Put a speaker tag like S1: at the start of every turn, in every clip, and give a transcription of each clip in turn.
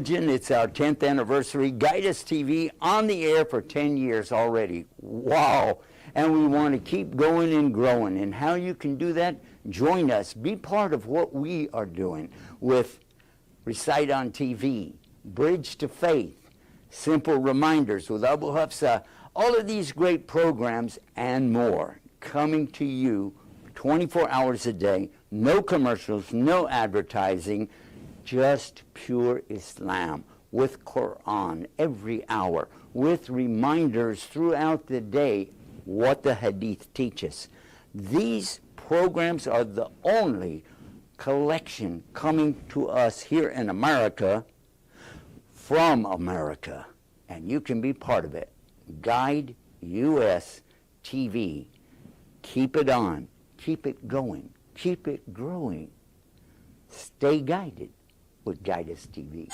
S1: imagine it's our 10th anniversary? Guide Us TV on the air for 10 years already. Wow. And we want to keep going and growing. And how you can do that? Join us. Be part of what we are doing with Recite on TV, Bridge to Faith, Simple Reminders with Abu Hafsa, all of these great programs and more coming to you 24 hours a day. No commercials, no advertising, just pure Islam with Quran every hour, with reminders throughout the day what the Hadith teaches. These programs are the only collection coming to us here in America from America, and you can be part of it. Guide US TV. Keep it on. Keep it going. Keep it growing. Stay guided with Guide Us TV.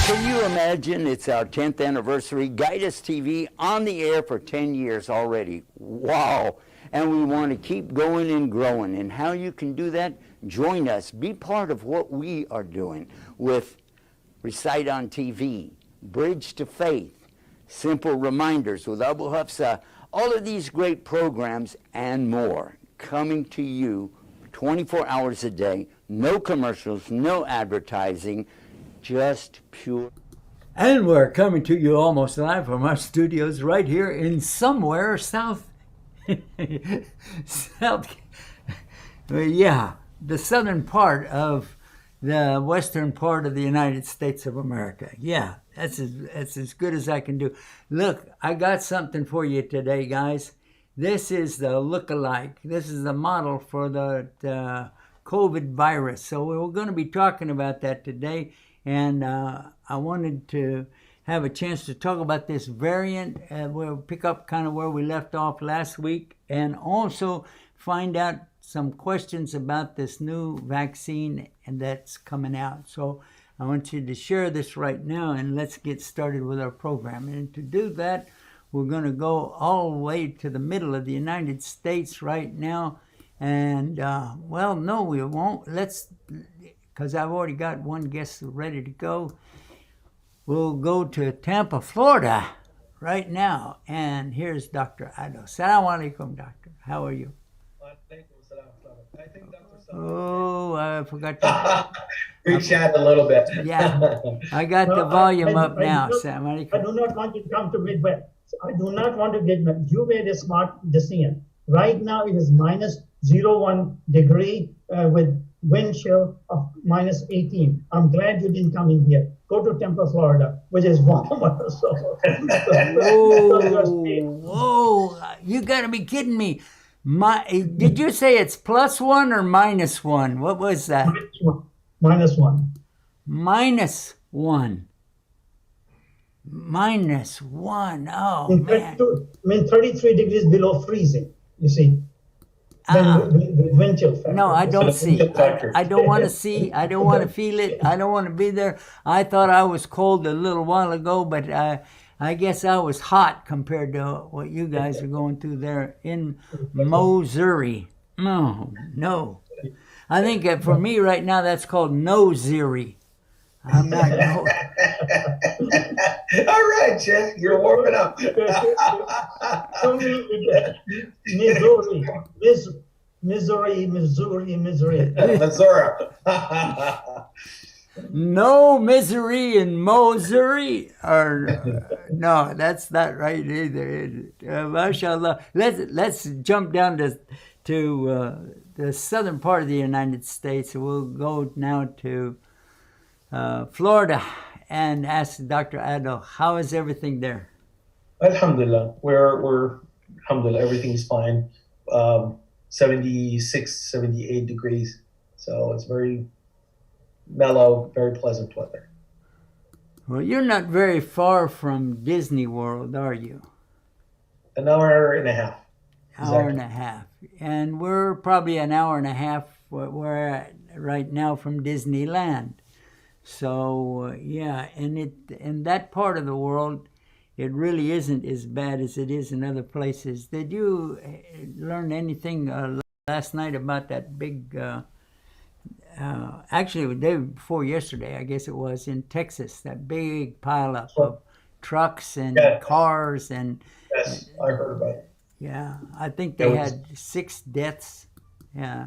S1: Can you imagine it's our 10th anniversary? Guide Us TV on the air for 10 years already. Wow. And we want to keep going and growing. And how you can do that? Join us. Be part of what we are doing with Recite on TV, Bridge to Faith, Simple Reminders with Abu Hafsa, all of these great programs and more coming to you 24 hours a day. No commercials, no advertising, just pure.
S2: And we're coming to you almost live from our studios right here in somewhere south, the southern part of the western part of the United States of America. Yeah, that's as good as I can do. Look, I got something for you today, guys. This is the look-alike. This is the model for the COVID virus. So we're going to be talking about that today. And I wanted to have a chance to talk about this variant. We'll pick up kind of where we left off last week, and also find out some questions about this new vaccine and that's coming out. So I want you to share this right now, and let's get started with our program. And to do that, we're going to go all the way to the middle of the United States right now. And, well, no, we won't. Let's, because I've already got one guest ready to go. We'll go to Tampa, Florida right now. And here's Dr. Ado. Assalamu alaikum, doctor. How are you?
S3: I think Dr.
S2: Oh, I forgot to...
S3: We chat a little bit.
S2: Yeah, I got the volume up now. Assalamu
S4: I
S2: alaikum.
S4: do not want to come to Midwest. I do not want to get, you made a smart decision. Right now it is minus 0.1 degree with wind chill of minus 18. I'm glad you didn't come in here. Go to Tampa, Florida, which is warmer. So,
S2: Whoa, you got to be kidding me. Did you say it's +1 or -1? What was that?
S4: minus one.
S2: -1. -1. Oh,
S4: In
S2: man.
S4: 33 degrees below freezing, you see. The wind chill factor.
S2: No, I don't see. I don't want to see. I don't want to feel it. I don't want to be there. I thought I was cold a little while ago, but I guess I was hot compared to what you guys are going through there in Missouri. No. I think for me right now, that's called no-zeri. I'm not no.
S3: All right, Jeff, you're warming up.
S4: Missouri.
S3: Missouri.
S2: No misery in Missouri, or no, that's not right either. Mashallah. Let's jump down to the southern part of the United States. We'll go now to Florida and ask Dr. Ado, how is everything there?
S3: Alhamdulillah, we're alhamdulillah, everything's fine. 76, 78 degrees, so it's very mellow, very pleasant weather.
S2: Well, you're not very far from Disney World, are you?
S3: An hour and a half.
S2: Hour and a half. And we're probably an hour and a half where we're at right now from Disneyland. So, yeah, and in that part of the world, it really isn't as bad as it is in other places. Did you learn anything last night about that big, actually the day before yesterday, I guess it was, in Texas, that big pileup of trucks and cars and...
S3: Yes, I heard about it.
S2: Yeah, I think they had 6 deaths. Yeah,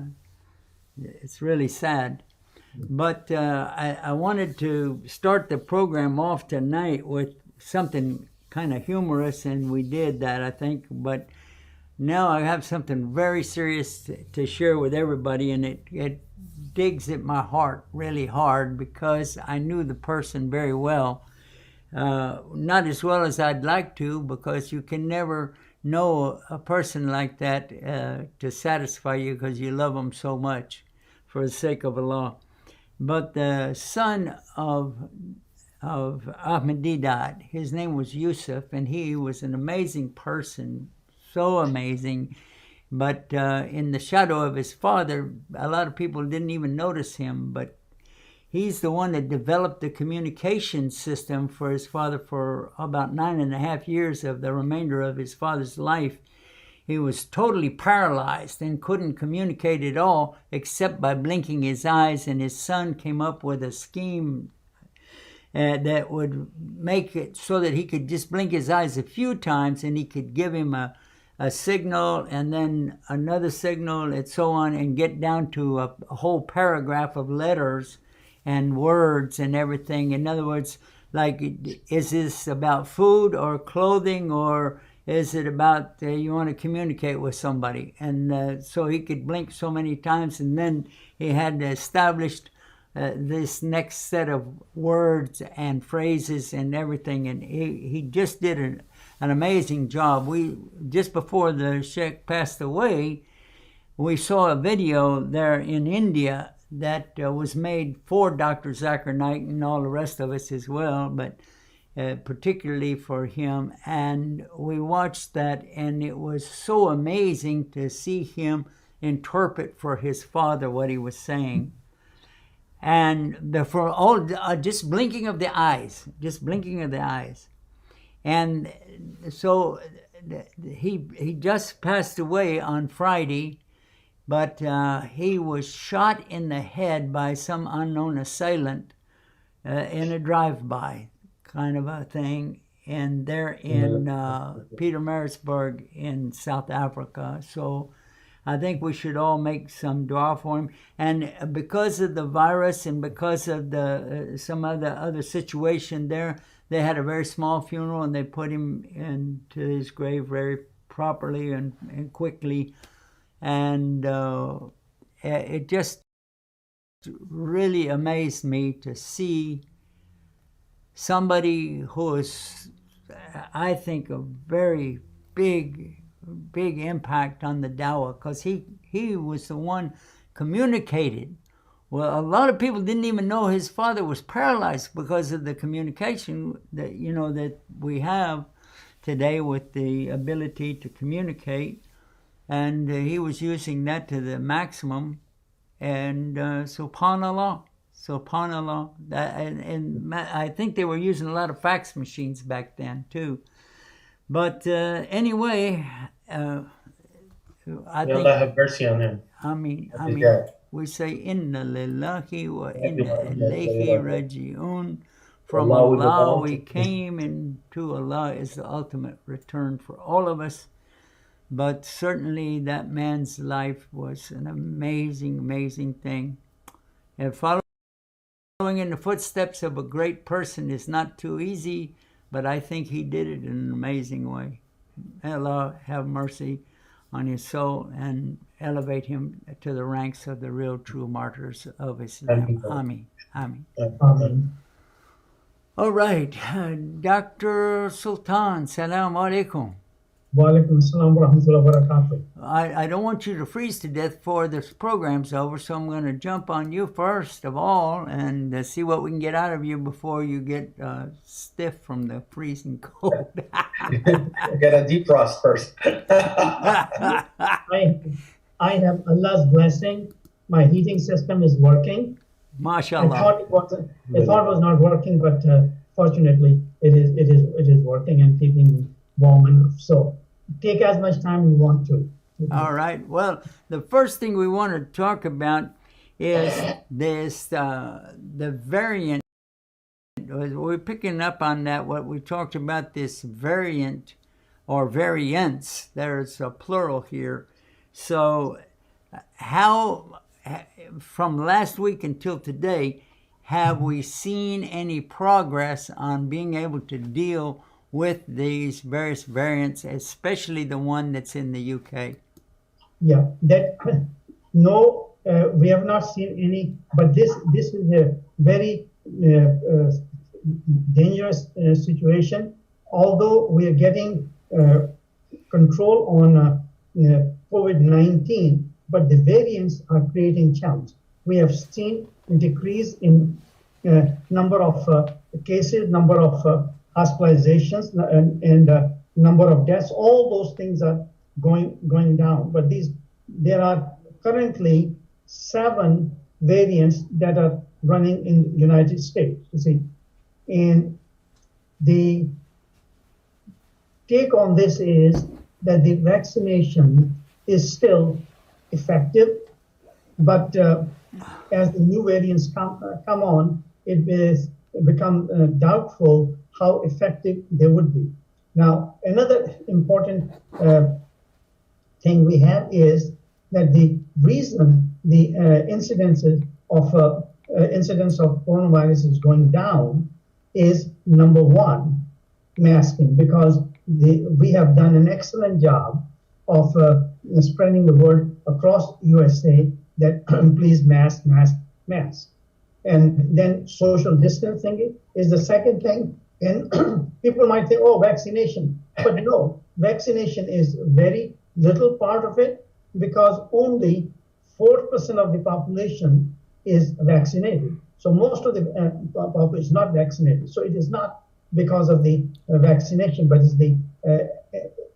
S2: it's really sad. But I wanted to start the program off tonight with something kind of humorous, and we did that, I think. But now I have something very serious to share with everybody, and it digs at my heart really hard because I knew the person very well. Not as well as I'd like to, because you can never know a person like that to satisfy you because you love them so much for the sake of Allah. But the son of Ahmadinejad, his name was Yusuf, and he was an amazing person, so amazing. But in the shadow of his father, a lot of people didn't even notice him, but he's the one that developed the communication system for his father for about 9.5 years of the remainder of his father's life. He was totally paralyzed and couldn't communicate at all except by blinking his eyes, and his son came up with a scheme that would make it so that he could just blink his eyes a few times and he could give him a signal and then another signal and so on, and get down to a whole paragraph of letters and words and everything. In other words, like, is this about food or clothing, or is it about you want to communicate with somebody? And so he could blink so many times, and then he had established this next set of words and phrases and everything, and he just did an amazing job. We just before the Sheikh passed away, we saw a video there in India that was made for Dr. Zakir Naik and all the rest of us as well, but particularly for him. And we watched that, and it was so amazing to see him interpret for his father what he was saying. And for all just blinking of the eyes, And so he just passed away on Friday, but he was shot in the head by some unknown assailant in a drive-by kind of a thing, and they're in Pietermaritzburg in South Africa. So I think we should all make some dua for him. And because of the virus and because of the some other situation there, they had a very small funeral, and they put him into his grave very properly and quickly. And it just really amazed me to see somebody who is, I think, a very big impact on the dawah, because he was the one communicated. Well, a lot of people didn't even know his father was paralyzed because of the communication that that we have today with the ability to communicate, and he was using that to the maximum. And subhanallah, that, and I think they were using a lot of fax machines back then too. But anyway, I think
S3: Allah have mercy on him.
S2: I mean,
S3: Yeah.
S2: we say inna lillahi wa inna ilayhi raji'un. From
S3: Allah we
S2: Allah
S3: belong
S2: we
S3: to.
S2: came, and to Allah is the ultimate return for all of us. But certainly that man's life was an amazing, amazing thing. And following in the footsteps of a great person is not too easy, but I think he did it in an amazing way. May Allah have mercy on his soul and elevate him to the ranks of the real true martyrs of Islam. Ameen. Ameen.
S4: Amen.
S2: All right. Dr. Sultan, salam alaikum.
S4: Wa alaikum assalam wa rahmatullahi wa barakatuh.
S2: I don't want you to freeze to death before this program's over, so I'm going to jump on you first of all and see what we can get out of you before you get stiff from the freezing cold.
S3: Get a defrost first.
S4: I have Allah's blessing. My heating system is working.
S2: MashaAllah.
S4: I thought it was not working, but fortunately, it is working and keeping me warm enough. So take as much time you want to.
S2: All right. Well, the first thing we want to talk about is this the variant. We're picking up on that. What we talked about, this variant or variants. There's a plural here. So, how from last week until today have we seen any progress on being able to deal with these various variants, especially the one that's in the UK?
S4: Yeah, that no, we have not seen any. But this is a very dangerous situation. Although we are getting control on COVID-19, but the variants are creating challenge. We have seen a decrease in number of cases, number of hospitalizations, and number of deaths. All those things are going down. But there are currently 7 variants that are running in the United States. You see, and the take on this is that the vaccination is still effective, but as the new variants come on, it is become doubtful how effective they would be. Now, another important thing we have is that the reason the incidences of incidence of coronavirus is going down is, number one, masking, because we have done an excellent job of spreading the word across USA that please mask. And then social distancing is the second thing. And people might think, oh, vaccination. But no, vaccination is very little part of it, because only 4% of the population is vaccinated. So most of the population is not vaccinated. So it is not because of the vaccination, but it's the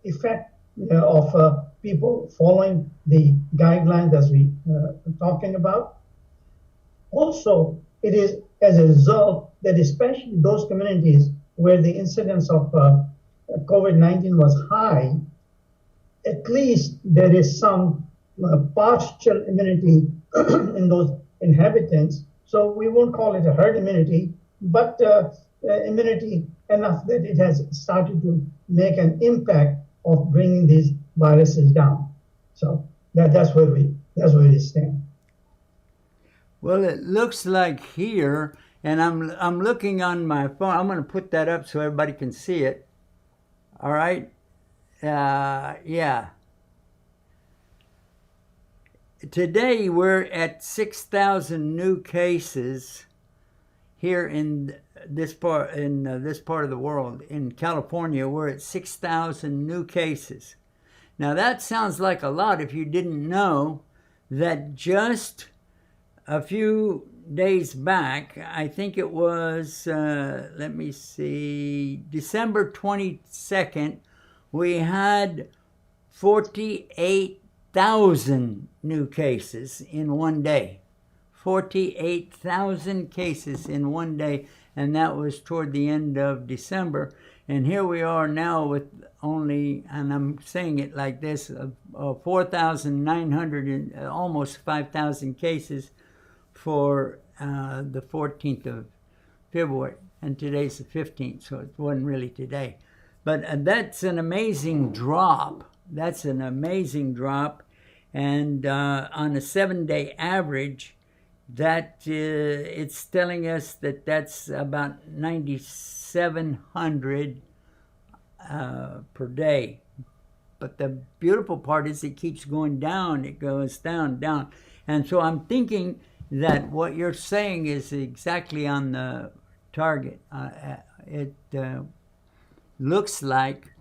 S4: effect of people following the guidelines as we are talking about. Also, it is as a result that especially those communities where the incidence of COVID-19 was high, at least there is some partial immunity in those inhabitants. So we won't call it a herd immunity, but immunity enough that it has started to make an impact of bringing these viruses down. So that's where we stand.
S2: Well, it looks like here, and I'm looking on my phone. I'm going to put that up so everybody can see it. All right. Yeah. Today we're at 6,000 new cases here in this part of the world. In California, we're at 6,000 new cases. Now that sounds like a lot if you didn't know that just a few days back, I think it was, let me see, December 22nd, we had 48,000 new cases in one day. 48,000 cases in one day, and that was toward the end of December. And here we are now with only, and I'm saying it like this, 4,900 and almost 5,000 cases for the 14th of February, and today's the 15th, so it wasn't really today. But that's an amazing drop. That's an amazing drop, and on a 7-day average, that it's telling us that that's about 9,700 per day. But the beautiful part is it keeps going down. It goes down. And so I'm thinking that what you're saying is exactly on the target. It looks like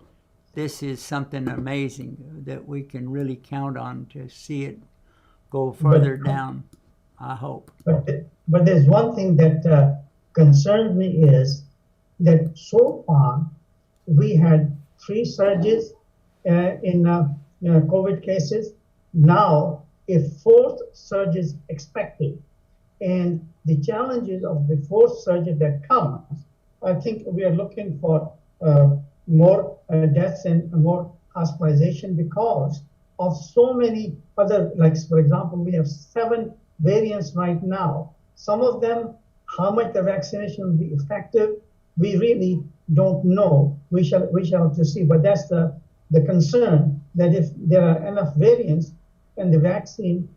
S2: this is something amazing that we can really count on to see it go further down, I hope.
S4: But there's one thing that concerns me is that so far we had 3 surges in COVID cases. Now a 4th surge is expected. And the challenges of the 4th surge that comes I think we are looking for more deaths and more hospitalization because of so many other, like for example, we have 7 variants right now. Some of them, how much the vaccination will be effective, we really don't know. We shall have to see. But that's the concern, that if there are enough variants and the vaccine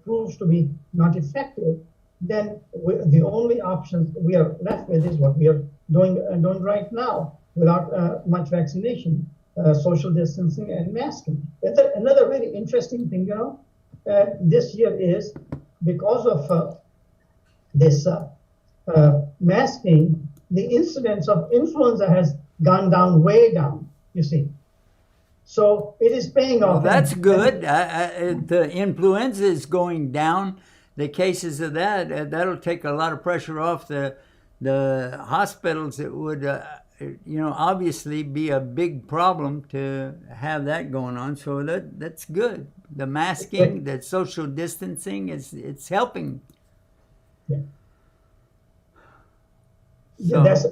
S4: proves to be not effective, then the only options we are left with is what we are doing right now without much vaccination, social distancing and masking. Another very interesting thing, this year is because of this masking, the incidence of influenza has gone down, way down, you see. So it is paying
S2: Well,
S4: off.
S2: that's good. The influenza is going down. The cases of that'll take a lot of pressure off the hospitals. It would, obviously be a big problem to have that going on. So that's good. The masking, the social distancing it's helping.
S4: Yeah.
S2: So,
S4: That's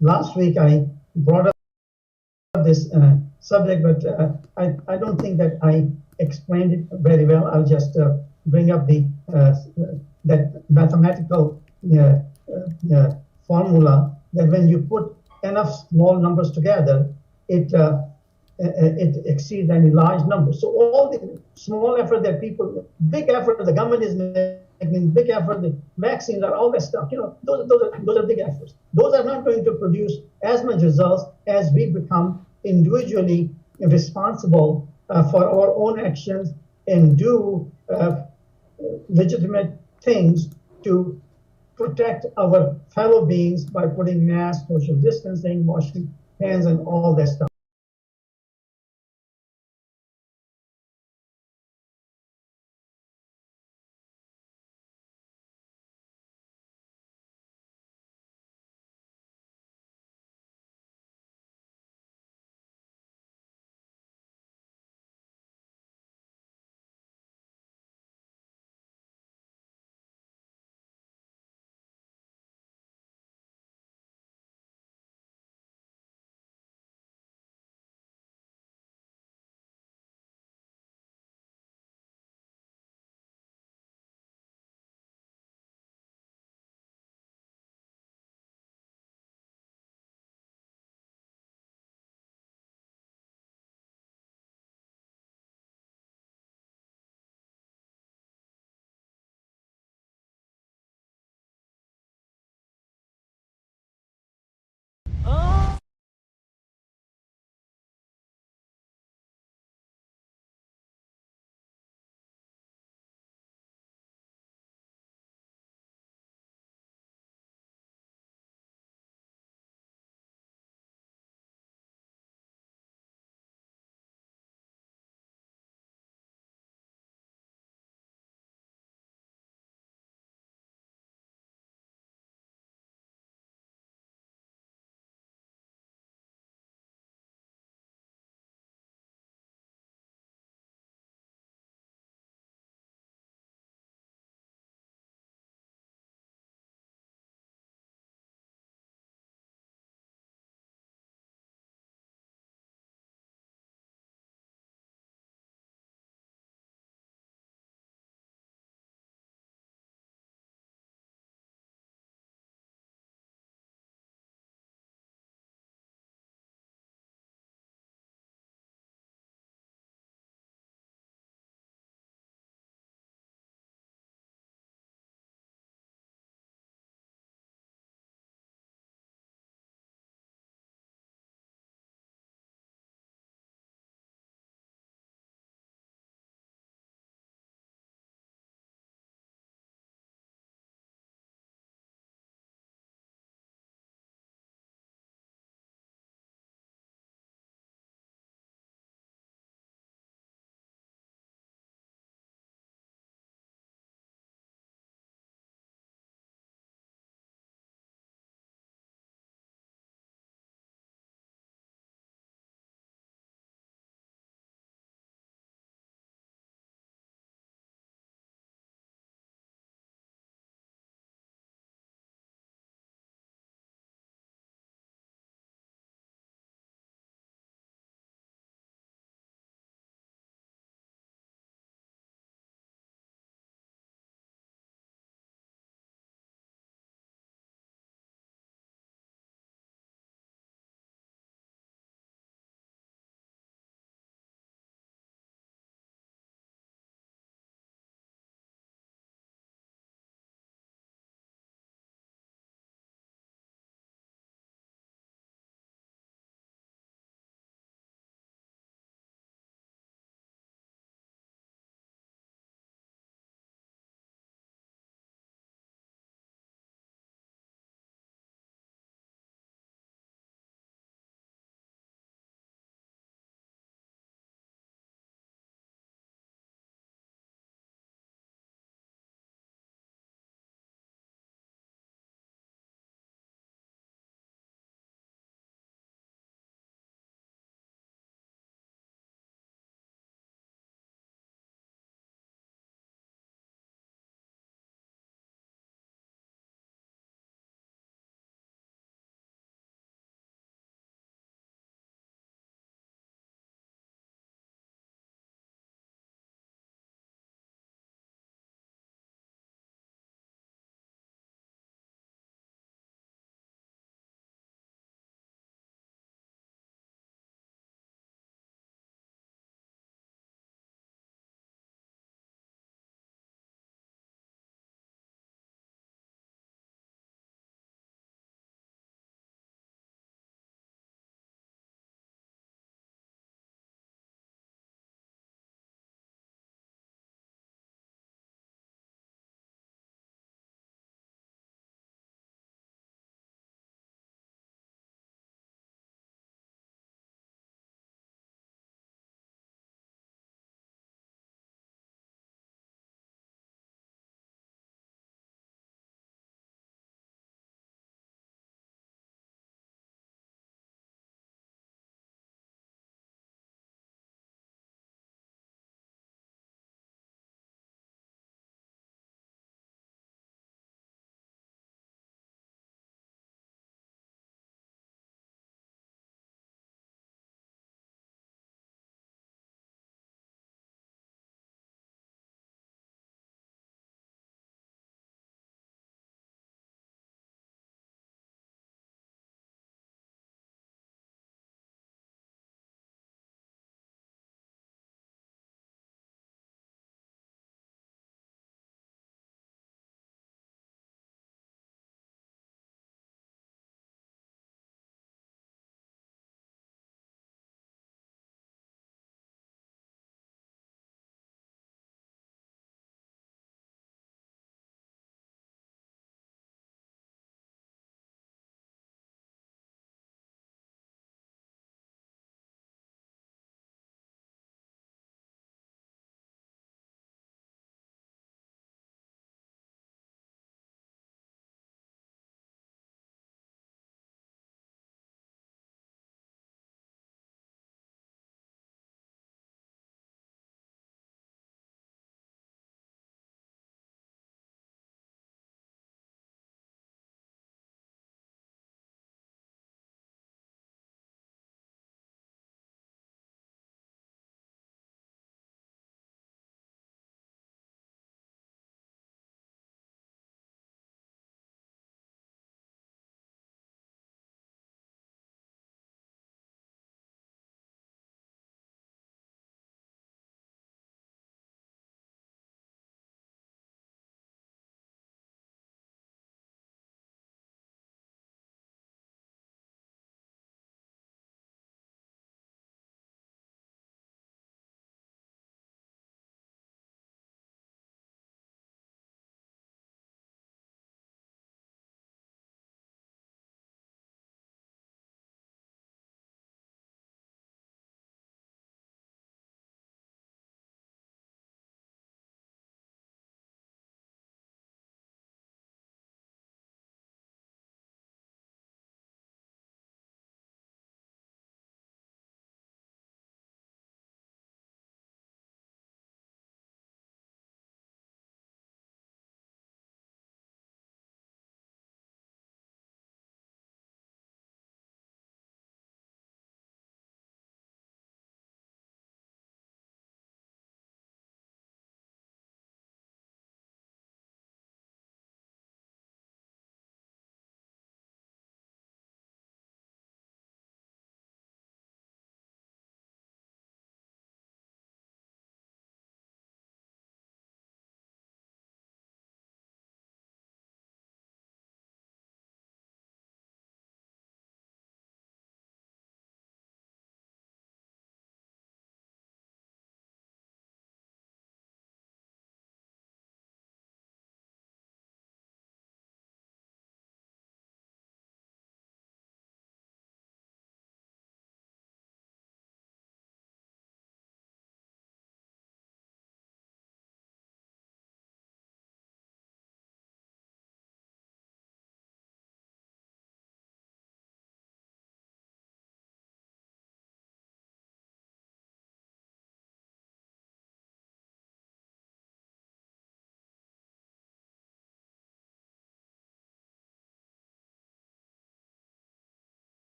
S4: last week I brought up this subject, but I don't think that I explained it very well. I'll just bring up that mathematical formula that when you put enough small numbers together, it exceeds any large number. So all the small effort that big effort the government is making, big effort, the vaccines are all that stuff. Those are big efforts. Those are not going to produce as much results as we become individually responsible for our own actions and do legitimate things to protect our fellow beings by putting masks, social distancing, washing hands, and all that stuff.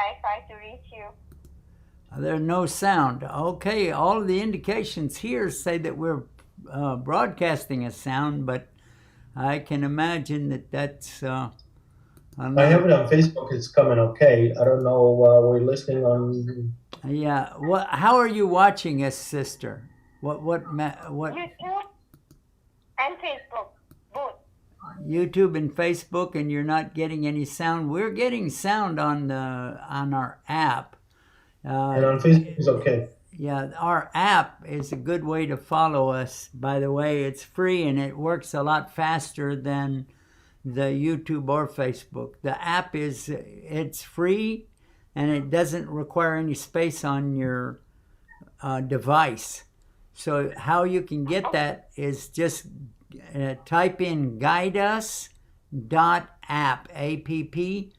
S5: I tried to reach you.
S2: There's no sound. Okay, all of the indications here say that we're broadcasting a sound, but I can imagine that that's.
S3: I have it on Facebook. It's coming okay. I don't know. We're listening on.
S2: Yeah. What? How are you watching us, sister? What?
S5: YouTube and Facebook, both.
S2: YouTube and Facebook, and you're not getting any sound. We're getting sound on our app.
S3: And on Facebook is okay.
S2: Yeah, our app is a good way to follow us. By the way, it's free and it works a lot faster than the YouTube or Facebook. The app it's free and it doesn't require any space on your device. So how you can get that is just type in guideus.app, A-P-P,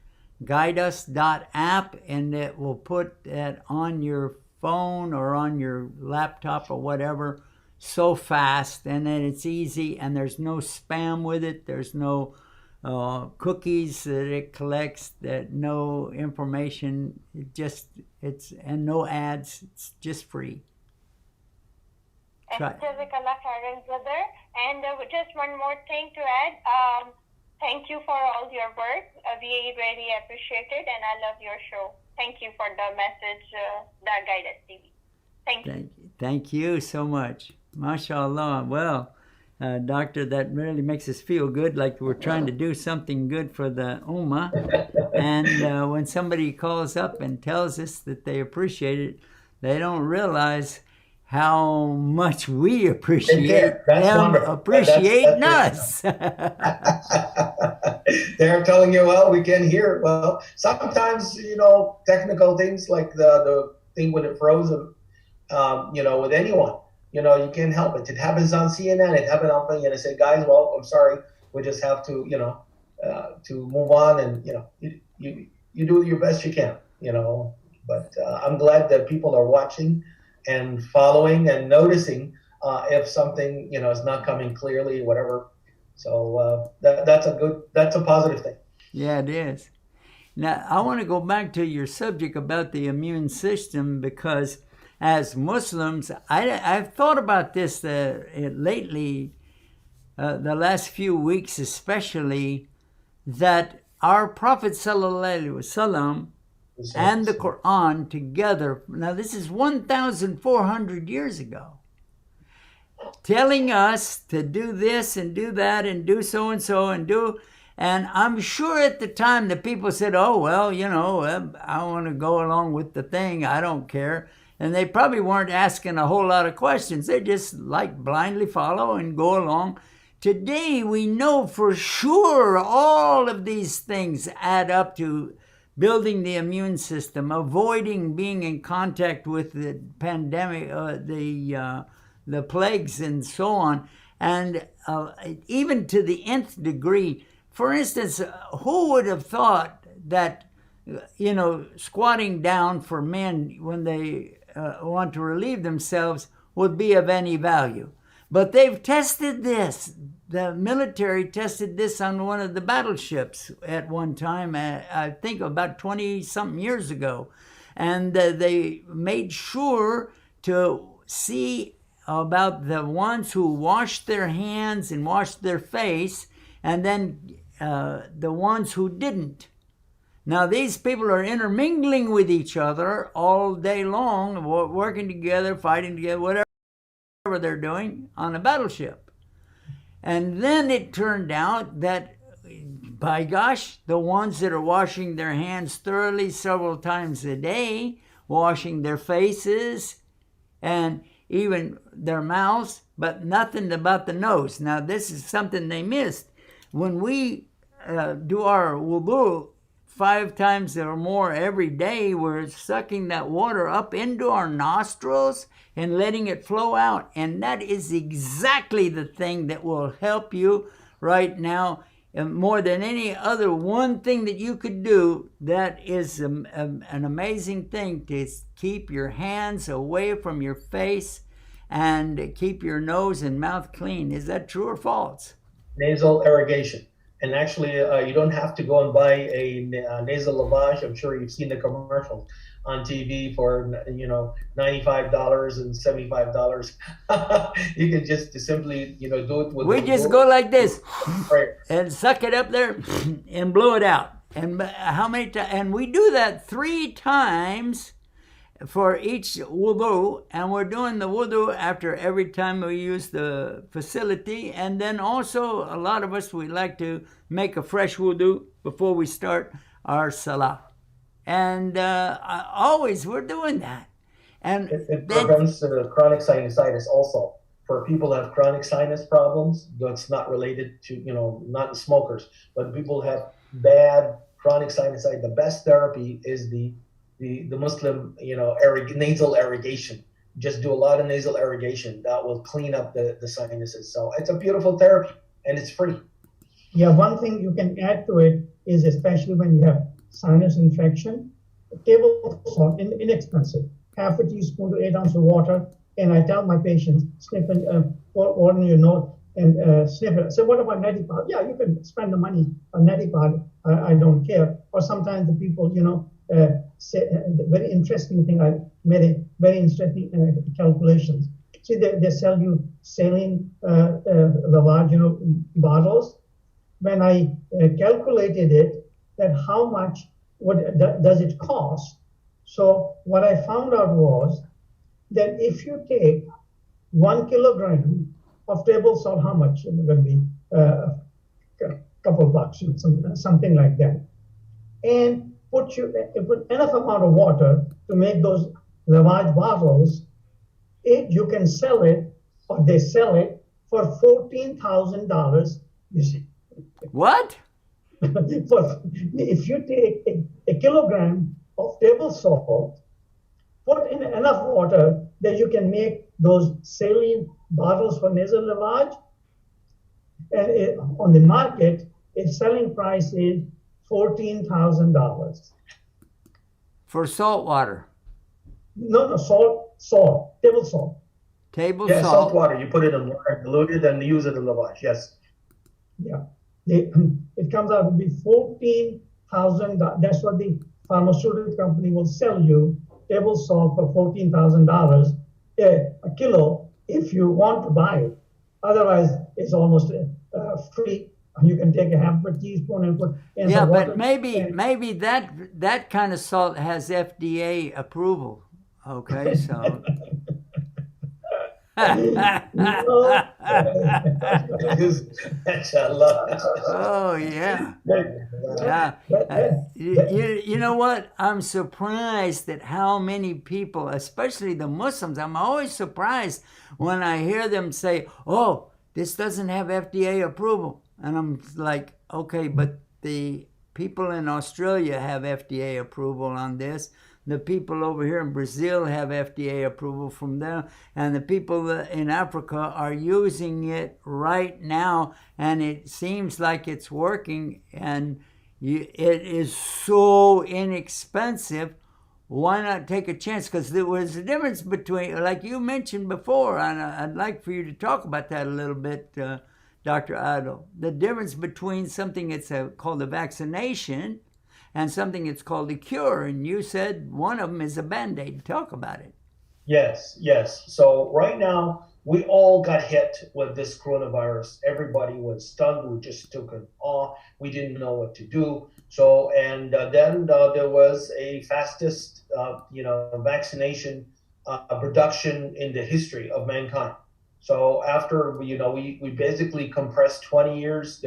S2: guideus.app, and it will put that on your phone or on your laptop or whatever so fast, and then it's easy, and there's no spam with it. There's no cookies that it collects, that no information. And no ads. It's just free. Try.
S5: Jazakallah khairan, brother. And just one more thing to add. Thank you for all your work. We really appreciate it, and I love your show. Thank you for the message, the Guidance TV. Thank you.
S2: Thank you so much. MashaAllah. Well, Doctor, that really makes us feel good, like we're trying to do something good for the Ummah. And when somebody calls up and tells us that they appreciate it, they don't realize how much we appreciate them appreciating us.
S3: They're telling you, well, we can hear. Well, sometimes, technical things like the thing when it froze, with anyone, you can't help it. It happens on CNN. It happened on CNN. I say, guys, well, I'm sorry. We just have to, to move on. And, you do your best you can, But I'm glad that people are watching and following and noticing if something is not coming clearly, whatever. So that's a positive thing.
S2: Yeah, it is. Now I want to go back to your subject about the immune system, because as Muslims, I've thought about this lately, the last few weeks especially, that our Prophet ﷺ and the Quran together, now this is 1,400 years ago, telling us to do this and do that and do so and so and do, and I'm sure at the time the people said, oh, well, I want to go along with the thing, I don't care. And they probably weren't asking a whole lot of questions. They just blindly follow and go along. Today we know for sure all of these things add up to building the immune system, avoiding being in contact with the pandemic, the plagues and so on, and even to the nth degree. For instance, who would have thought that, squatting down for men when they want to relieve themselves would be of any value? But they've tested this. The military tested this on one of the battleships at one time, I think about 20-something years ago. And they made sure to see about the ones who washed their hands and washed their face, and then the ones who didn't. Now, these people are intermingling with each other all day long, working together, fighting together, whatever they're doing on a battleship. And then it turned out that, by gosh, the ones that are washing their hands thoroughly several times a day, washing their faces and even their mouths, but nothing about the nose. Now, this is something they missed. When we do our wudu 5 times or more every day, we're sucking that water up into our nostrils and letting it flow out. And that is exactly the thing that will help you right now. And more than any other one thing that you could do, that is an amazing thing, to keep your hands away from your face and keep your nose and mouth clean. Is that true or false?
S3: Nasal irrigation. And actually, you don't have to go and buy a nasal lavage. I'm sure you've seen the commercials on TV for $95 and $75. You can just simply do it with.
S2: We just go like this and suck it up there and blow it out. And how many times? And we do that 3 times for each wudu, and we're doing the wudu after every time we use the facility. And then also, a lot of us, we like to make a fresh wudu before we start our salah. And always we're doing that. And
S3: it prevents chronic sinusitis also. For people who have chronic sinus problems, that's not related to, not smokers, but people who have bad chronic sinusitis, the best therapy is the Muslim, nasal irrigation. Just do a lot of nasal irrigation. That will clean up the sinuses. So it's a beautiful therapy, and it's free.
S4: Yeah, one thing you can add to it is, especially when you have sinus infection, table salt, inexpensive, half a teaspoon to 8 ounces of water. And I tell my patients, sniff and pour in your nose and sniff it. So what about neti pot? Yeah, you can spend the money on neti pot. I don't care. Or sometimes the people, say the very interesting thing. I made a very interesting calculations. See, they sell you saline lavage, bottles. When I calculated it, that how much does it cost? So what I found out was that if you take 1 kilogram of table salt, how much? It's going to be a couple bucks, something like that, and put enough amount of water to make those lavage bottles. You can sell it, or they sell it for $14,000. You see.
S2: What?
S4: If you take a kilogram of table salt, put in enough water that you can make those saline bottles for nasal lavage, and on the market, its selling price is $14,000.
S2: For salt water?
S4: No, salt, table salt.
S2: Table
S3: salt.
S2: Salt
S3: water. You put it in water, dilute it, and use it in lavage. Yes.
S4: Yeah. It comes out to be $14,000. That's what the pharmaceutical company will sell you, table salt for $14,000 a kilo if you want to buy it. Otherwise, it's almost free. You can take a half a teaspoon and put in some water.
S2: But maybe that kind of salt has FDA approval. Okay, so. Oh yeah. You know what? I'm surprised at how many people, especially the Muslims, I'm always surprised when I hear them say, "Oh, this doesn't have FDA approval," and I'm like, "Okay, but the people in Australia have FDA approval on this. The people over here in Brazil have FDA approval from them, and the people in Africa are using it right now, and it seems like it's working, and it is so inexpensive. Why not take a chance?" Because there was a difference between, like you mentioned before, and I'd like for you to talk about that a little bit, Dr. Adil, the difference between something that's called a vaccination and something that's called a cure. And you said one of them is a Band-Aid. Talk about it.
S3: Yes. So right now, we all got hit with this coronavirus. Everybody was stunned. We just took an awe. We didn't know what to do. So, and then there was a fastest, vaccination production in the history of mankind. So after, we basically compressed 20 years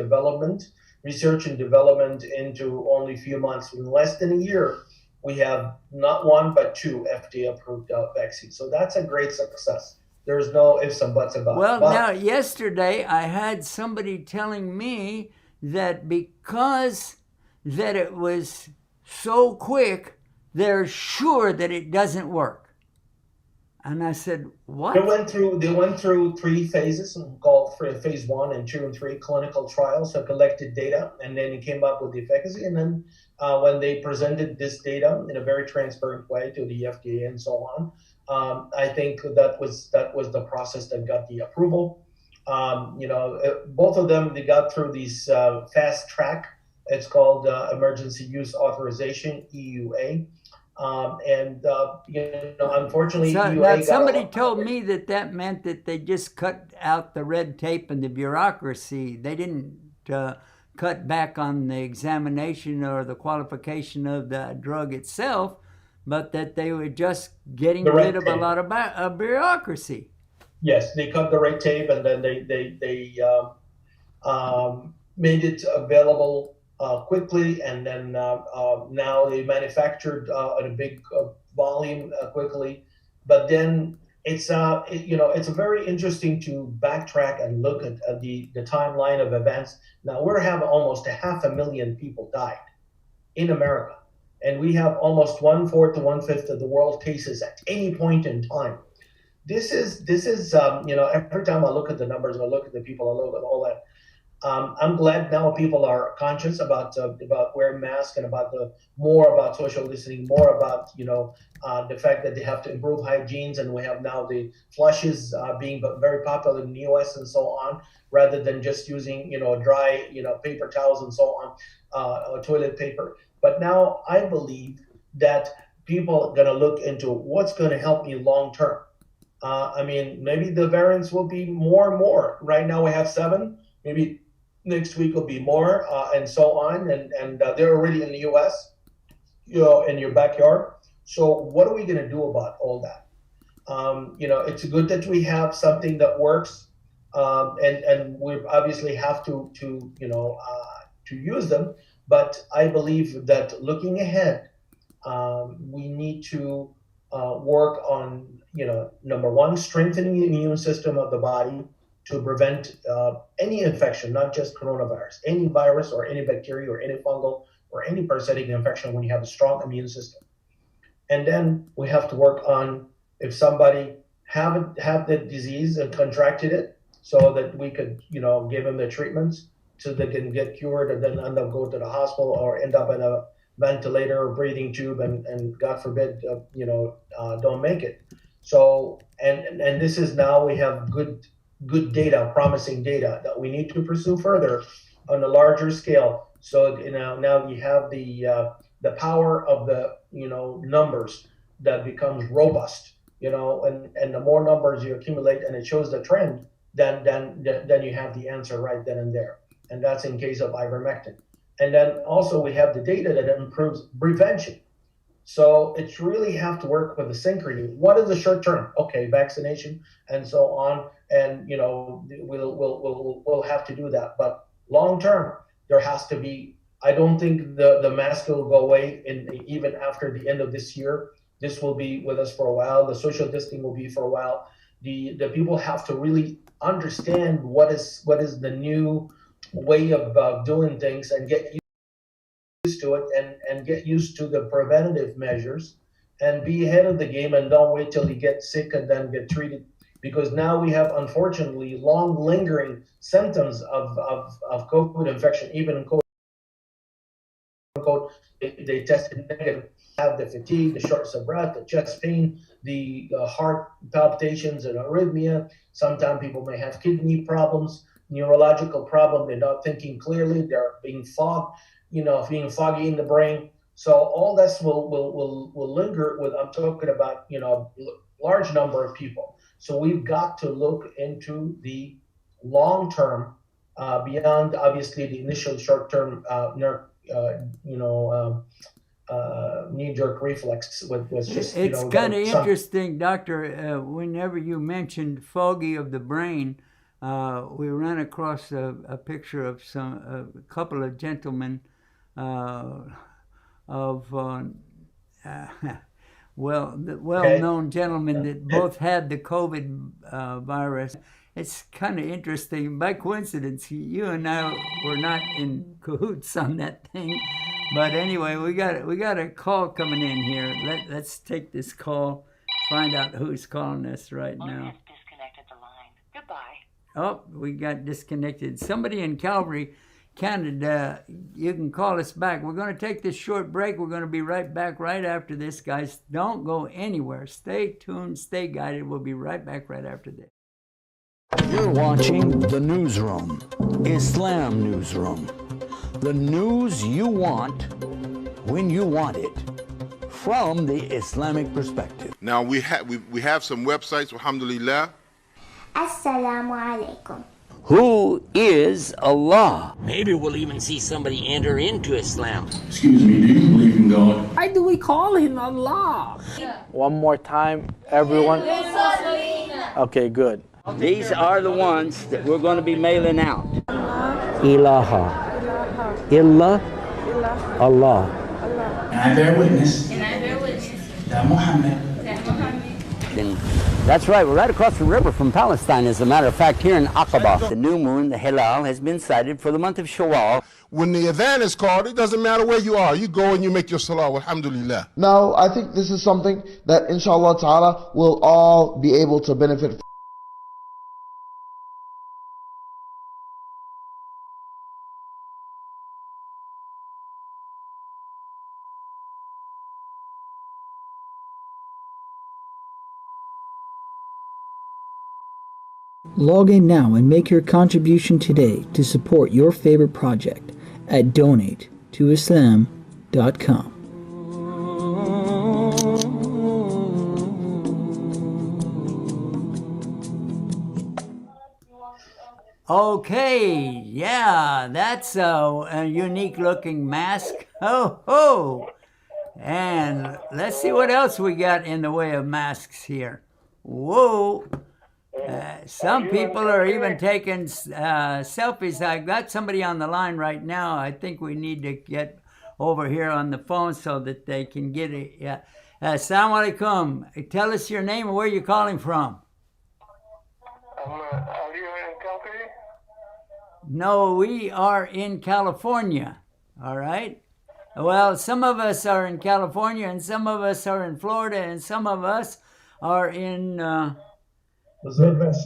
S3: research and development into only a few months. In less than a year, we have not one, but 2 FDA-approved vaccines. So that's a great success. There's no ifs and buts about it.
S2: Well, now, yesterday, I had somebody telling me that because that it was so quick, they're sure that it doesn't work. And I said, what?
S3: They went through 3 phases called phase 1 and 2 and 3 clinical trials. So collected data, and then it came up with the efficacy. And then when they presented this data in a very transparent way to the FDA and so on, I think that was the process that got the approval. Both of them, they got through these fast track. It's called Emergency Use Authorization, EUA. Unfortunately,
S2: So
S3: EUA
S2: now somebody told me that meant that they just cut out the red tape and the bureaucracy. They didn't cut back on the examination or the qualification of the drug itself, but that they were just getting rid of a lot of bureaucracy.
S3: Yes, they cut the red tape, and then they made it available quickly, and then now they manufactured in a big volume quickly. But then it's it's very interesting to backtrack and look at the timeline of events. Now we're having almost 500,000 people died in America, and we have almost 1/4 to 1/5 of the world cases at any point in time. This is every time I look at the numbers, I look at the people, I look at all that. I'm glad now people are conscious about wearing masks and more about social distancing, more about the fact that they have to improve hygienes, and we have now the flushes being very popular in the U.S. and so on, rather than just using dry paper towels and so on, or toilet paper. But now I believe that people are going to look into what's going to help me long term. Maybe the variants will be more and more. Right now we have 7. Maybe next week will be more, and so on. And they're already in the U.S., in your backyard. So what are we going to do about all that? It's good that we have something that works, and we obviously have to use them. But I believe that looking ahead, we need to work on, number one, strengthening the immune system of the body to prevent any infection, not just coronavirus, any virus or any bacteria or any fungal or any parasitic infection when you have a strong immune system. And then we have to work on, if somebody have the disease and contracted it, so that we could, give them the treatments so they can get cured and then end up going to the hospital or end up in a ventilator or breathing tube and God forbid, don't make it. So, and this is now we have good data, promising data that we need to pursue further on a larger scale. So, now you have the power of the, numbers that becomes robust, and the more numbers you accumulate and it shows the trend, then you have the answer right then and there. And that's in case of ivermectin. And then also we have the data that improves prevention. So it's really have to work with the synchrony. What is the short term? Okay, vaccination and so on, and we'll have to do that. But long term, there has to be. I don't think the mask will go away even after the end of this year. This will be with us for a while. The social distancing will be for a while. The people have to really understand what is the new way of doing things and get used to it and get used to the preventative measures and be ahead of the game and don't wait till you get sick and then get treated, because now we have unfortunately long lingering symptoms of COVID infection. Even in quote they tested negative, have the fatigue, the shortness of breath, the chest pain, the heart palpitations and arrhythmia. Sometimes people may have kidney problems, neurological problem. They're not thinking clearly. They're being fogged, being foggy in the brain. So all this will linger with, I'm talking about, large number of people. So we've got to look into the long term, beyond obviously the initial short term, knee-jerk reflex was just.
S2: It's kind of interesting, Doctor. Whenever you mentioned foggy of the brain, we ran across a picture of a couple of gentlemen of well-known gentlemen that both had the COVID virus. It's kind of interesting. By coincidence, you and I were not in cahoots on that thing. But anyway, we got a call coming in here. Let's take this call. Find out who's calling us right now.
S6: Disconnected the line. Goodbye.
S2: Oh, we got disconnected. Somebody in Calgary, Canada, you can call us back. We're going to take this short break. We're going to be right back right after this, guys. Don't go anywhere. Stay tuned. Stay guided. We'll be right back right after this.
S1: You're watching The Newsroom, Islam Newsroom. The news you want, when you want it, from the Islamic perspective.
S7: Now we have some websites, alhamdulillah.
S8: Assalamu alaikum.
S1: Who is Allah?
S9: Maybe we'll even see somebody enter into Islam.
S10: Excuse me, do you believe in God?
S9: Why do we call him Allah?
S11: One more time, everyone. Okay, good.
S1: These are the ones that we're going to be mailing out.
S11: Ilaha. Illa. Allah.
S10: And I bear witness. That Muhammad.
S1: And that's right, we're right across the river from Palestine, as a matter of fact, here in Aqaba. The new moon, the Hilal, has been sighted for the month of Shawwal.
S7: When the adhan is called, it doesn't matter where you are. You go and you make your salah, alhamdulillah.
S12: Now, I think this is something that inshallah ta'ala will all be able to benefit from.
S13: Log in now and make your contribution today to support your favorite project at donatetoislam.com.
S2: Okay, yeah, that's a unique looking mask. Ho ho! And let's see what else we got in the way of masks here. Whoa! Some people are even taking selfies. I've got somebody on the line right now. I think we need to get over here on the phone so that they can get it. Yeah. Assalamu alaikum. Tell us your name and where you're calling from.
S14: Are you in Calgary?
S2: No, we are in California. All right. Well, some of us are in California, and some of us are in Florida, and some of us are in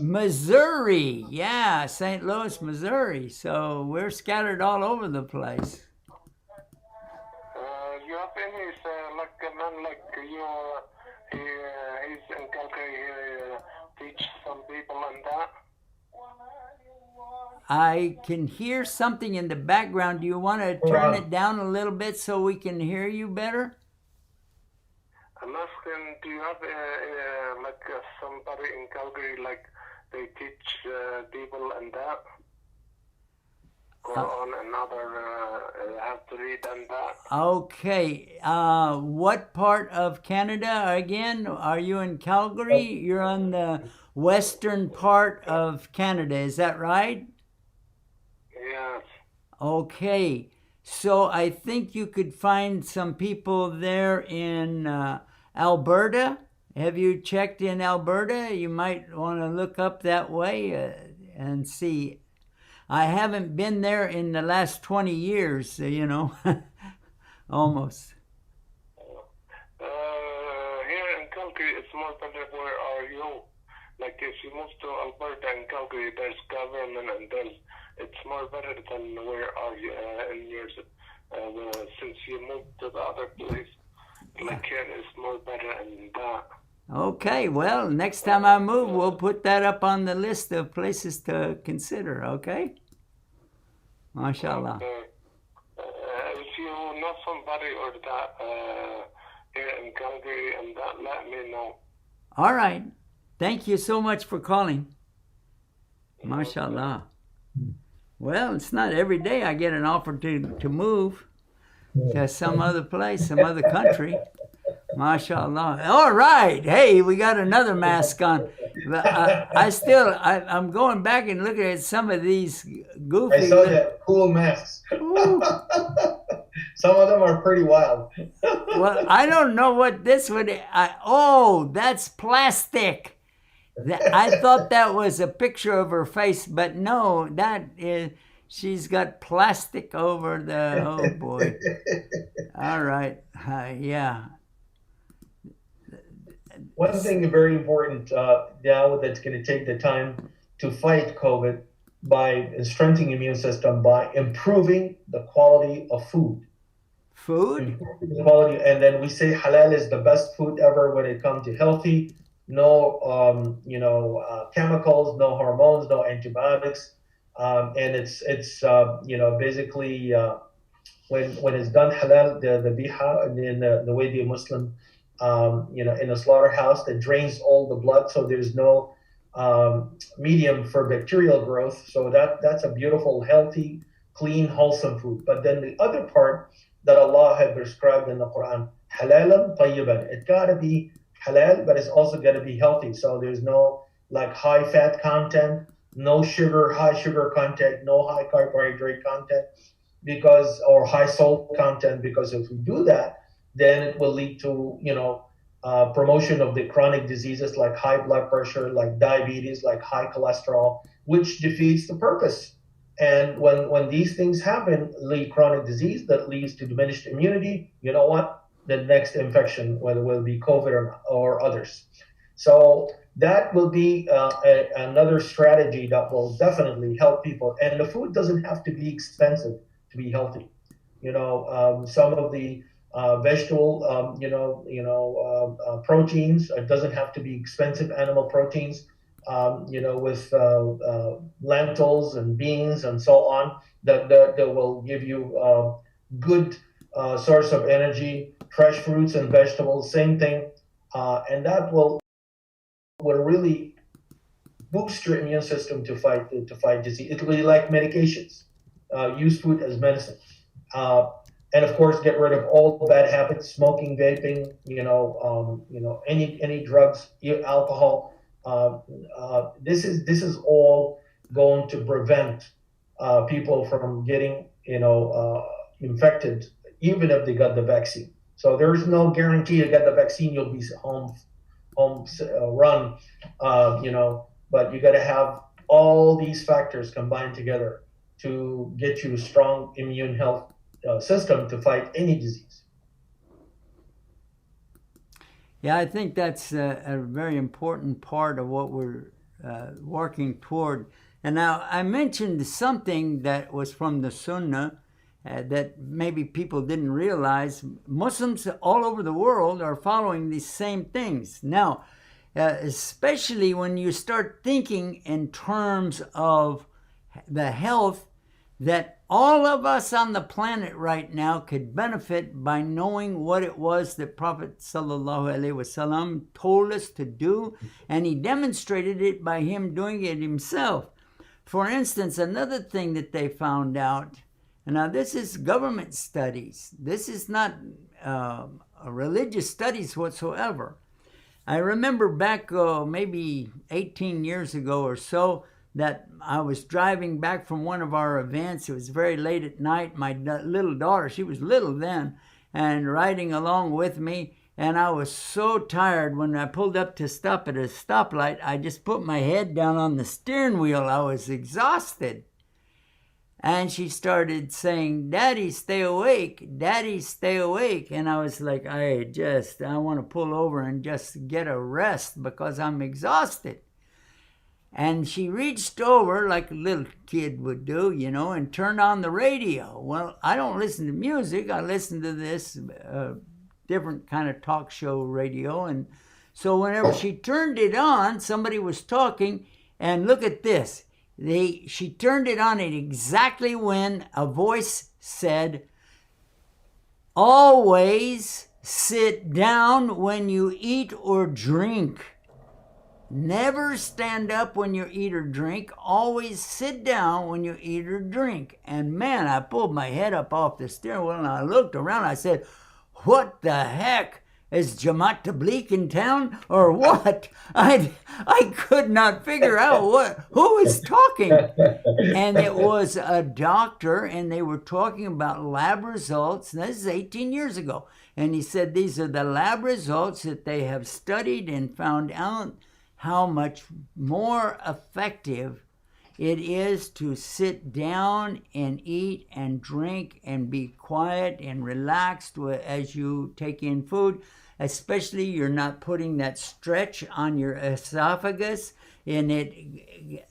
S2: Missouri. Yeah, St. Louis, Missouri. So we're scattered all over the place.
S14: You have any like a man like you? He's in Calgary. Teach some people and that.
S2: I can hear something in the background. Do you want to turn it down a little bit so we can hear you better?
S14: I'm asking, do you have like somebody in Calgary, like they teach people and that? Go on another, have to read and that.
S2: Okay. What part of Canada again? Are you in Calgary? You're on the western part of Canada, is that right?
S14: Yes.
S2: Okay. So I think you could find some people there in Alberta. Have you checked in Alberta? You might want to look up that way and see. I haven't been there in the last 20 years, you know, almost.
S14: Here in Calgary, it's more better. Where are you? Like if you move to Alberta and Calgary, there's government and it's more better than where are you in yours. Since you moved to the other place, like here is more better and that.
S2: Okay, well, next time I move, we'll put that up on the list of places to consider, okay? MashaAllah.
S14: If you know somebody or that here in Calgary and that, let me know.
S2: All right. Thank you so much for calling. MashaAllah. Well, it's not every day I get an offer to move to some other place, some other country. MashaAllah. All right. Hey, we got another mask on. I'm going back and looking at some of these goofy.
S3: I saw that cool masks. Some of them are pretty wild.
S2: Well, I don't know what this would. Oh, that's plastic. I thought that was a picture of her face, but no, that is. She's got plastic over the. Oh boy. All right. Yeah.
S3: One thing very important now that's going to take the time to fight COVID by strengthening the immune system, by improving the quality of food.
S2: Food?
S3: Improving the quality, and then we say halal is the best food ever when it comes to healthy, no chemicals, no hormones, no antibiotics, and it's basically when it's done halal, the biha, and in the way the Muslim in a slaughterhouse that drains all the blood, so there's no medium for bacterial growth. So that's a beautiful, healthy, clean, wholesome food. But then the other part that Allah had prescribed in the Quran, halalan tayyiban. It gotta be halal, but it's also gotta be healthy. So there's no like high fat content, no sugar, high sugar content, no high carbohydrate content, or high salt content, because if we do that, then it will lead to promotion of the chronic diseases like high blood pressure, like diabetes, like high cholesterol, which defeats the purpose. And when these things happen, lead chronic disease that leads to diminished immunity, you know what? The next infection, whether it will be COVID or others. So that will be another strategy that will definitely help people. And the food doesn't have to be expensive to be healthy. Some of the vegetable, proteins. It doesn't have to be expensive animal proteins. With lentils and beans and so on, that will give you good source of energy. Fresh fruits and vegetables, same thing, and that will really boost your immune system to fight disease. It will be like medications. Use food as medicine. And of course, get rid of all bad habits: smoking, vaping, any drugs, alcohol. This is all going to prevent people from getting infected, even if they got the vaccine. So there is no guarantee you get the vaccine, you'll be home run, But you got to have all these factors combined together to get you a strong immune health system to fight any disease.
S2: Yeah, I think that's a very important part of what we're working toward. And now I mentioned something that was from the Sunnah that maybe people didn't realize. Muslims all over the world are following these same things. Now, especially when you start thinking in terms of the health, that all of us on the planet right now could benefit by knowing what it was that Prophet ﷺ told us to do, and he demonstrated it by him doing it himself. For instance, another thing that they found out, and now this is government studies, this is not religious studies whatsoever. I remember back maybe 18 years ago or so, that I was driving back from one of our events. It was very late at night. My little daughter, she was little then, and riding along with me, and I was so tired. When I pulled up to stop at a stoplight, I just put my head down on the steering wheel. I was exhausted. And she started saying, "Daddy, stay awake. Daddy, stay awake." And I was like, I want to pull over and just get a rest because I'm exhausted. And she reached over like a little kid would do, and turned on the radio. Well, I don't listen to music. I listen to this different kind of talk show radio. And so whenever she turned it on, somebody was talking, and look at this. She turned it on at exactly when a voice said, "Always sit down when you eat or drink. Never stand up when you eat or drink. Always sit down when you eat or drink." And man, I pulled my head up off the steering wheel and I looked around. I said, "What the heck? Is Jamaat Tabligh in town or what?" I could not figure out who was talking. And it was a doctor, and they were talking about lab results. And this is 18 years ago. And he said these are the lab results that they have studied and found out how much more effective it is to sit down and eat and drink and be quiet and relaxed as you take in food. Especially you're not putting that stretch on your esophagus in it.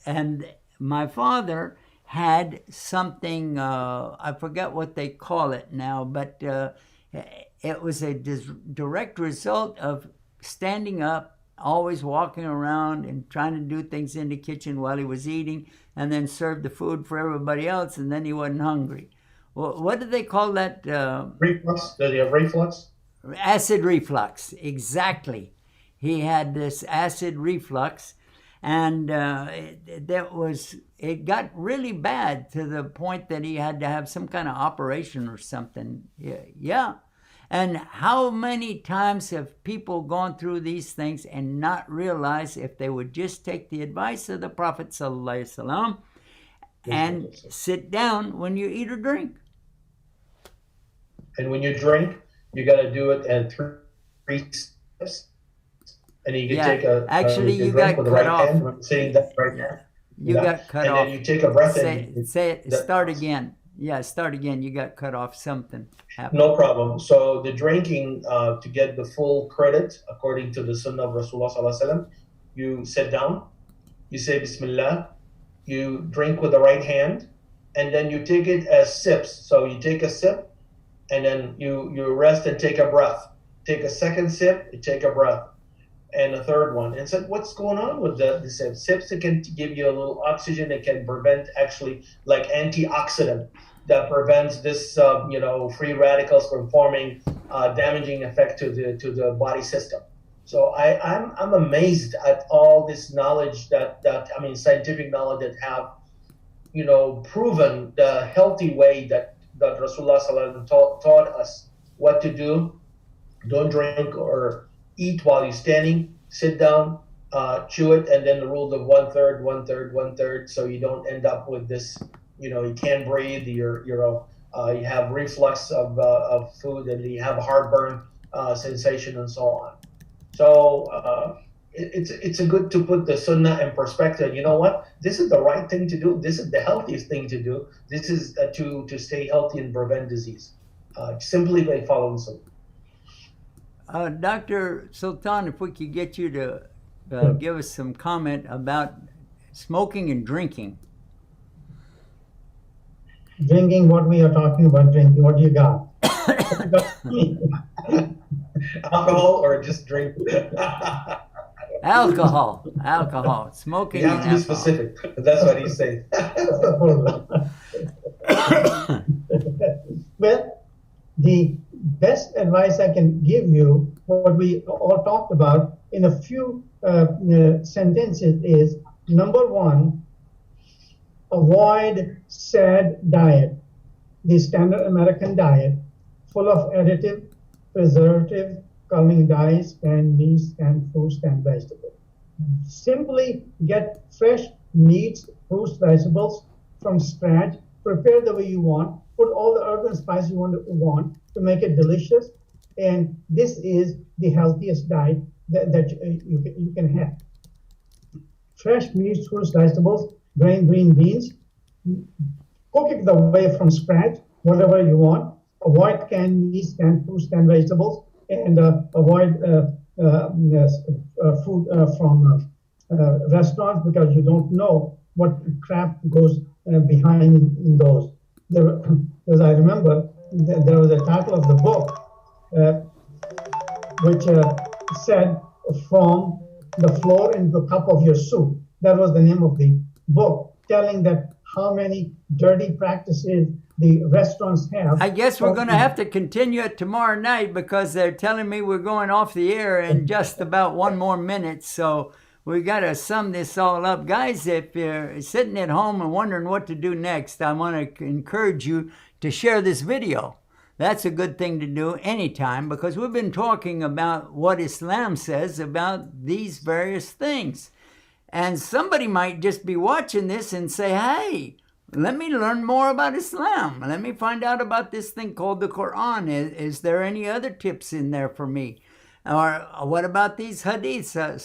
S2: And my father had something, I forget what they call it now, but it was a direct result of standing up always walking around and trying to do things in the kitchen while he was eating, and then served the food for everybody else, and then he wasn't hungry. Well, what do they call that?
S3: Reflux? Does he have reflux?
S2: Acid reflux, exactly. He had this acid reflux, and it got really bad to the point that he had to have some kind of operation or something. Yeah. And how many times have people gone through these things and not realized if they would just take the advice of the Prophet ﷺ and sit down when you eat or drink?
S3: And when you drink, you got to do it at 3 steps. And you can take a
S2: actually
S3: you
S2: you
S3: drink
S2: got
S3: with the
S2: cut
S3: right
S2: off.
S3: hand, sitting down right hand.
S2: You got cut
S3: and
S2: off.
S3: And then you take a breath
S2: say it. Start again. Yeah, start again. You got cut off. Something happened.
S3: No problem. So the drinking, to get the full credit, according to the Sunnah of Rasulullah Sallallahu Alaihi Wasallam, you sit down, you say Bismillah, you drink with the right hand, and then you take it as sips. So you take a sip, and then you rest and take a breath. Take a second sip, you take a breath, and a third one. And said, what's going on with the sips? Sips, it can give you a little oxygen. It can prevent, actually, like antioxidant that prevents this, free radicals from forming damaging effect to the body system. So I'm amazed at all this knowledge scientific knowledge that have, proven the healthy way that Rasulullah Sallallahu Alaihi Wasallam taught us what to do. Don't drink or eat while you're standing. Sit down, chew it, and then the rule of 1/3, 1/3, 1/3, so you don't end up with this. You can't breathe. You have reflux of food, and you have heartburn sensation, and so on. So it's a good to put the Sunnah in perspective. You know what? This is the right thing to do. This is the healthiest thing to do. This is to stay healthy and prevent disease. Simply by following Sunnah.
S2: Dr. Sultan, if we could get you to give us some comment about smoking and drinking.
S4: Drinking, what we are talking about drinking, what do you got?
S3: Alcohol or just drink?
S2: Alcohol. Smoking.
S3: You have to be specific. That's what he's saying.
S4: Well, the best advice I can give you, what we all talked about in a few sentences, is number one, avoid sad diet, the standard American diet, full of additive, preservative, calming dyes, and meats and fruits and vegetables. Simply get fresh meats, fruits, vegetables from scratch, prepare the way you want, put all the herbs and spices you want to make it delicious, and this is the healthiest diet that you can have. Fresh meats, fruits, vegetables, green beans. Cook it the way from scratch, whatever you want. Avoid canned meats, canned fruits, canned vegetables, and avoid food from restaurants, because you don't know what crap goes behind in those. As I remember, there was a title of the book which said, "From the floor into the cup of your soup." That was the name of the book, telling that how many dirty practices the restaurants have.
S2: I guess we're going to have to continue it tomorrow night, because they're telling me we're going off the air in just about 1 more minute. So we got to sum this all up. Guys, if you're sitting at home and wondering what to do next, I want to encourage you to share this video. That's a good thing to do anytime, because we've been talking about what Islam says about these various things. And somebody might just be watching this and say, hey, let me learn more about Islam. Let me find out about this thing called the Quran. Is there any other tips in there for me? Or what about these hadiths?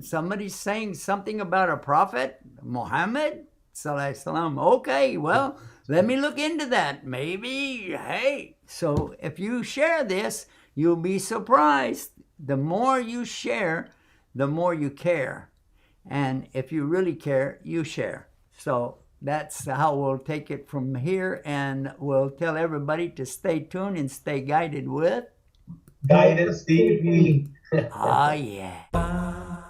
S2: Somebody's saying something about a prophet, Muhammad sallallahu alaihi wasallam. Okay, well, let me look into that. Maybe, hey. So if you share this, you'll be surprised. The more you share, the more you care. And if you really care, you share. So that's how we'll take it from here. And we'll tell everybody to stay tuned and stay guided with
S3: Guidance TV.
S2: Oh, yeah.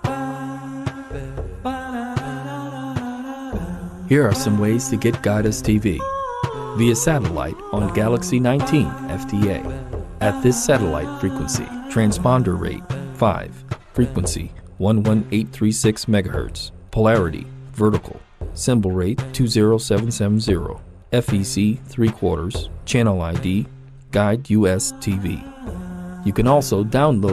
S15: Here are some ways to get Guidus TV. Via satellite on Galaxy 19 FTA. At this satellite frequency, transponder rate 5, frequency 11836 MHz, polarity vertical, symbol rate 20770, FEC 3/4, channel ID, Guide US TV. You can also download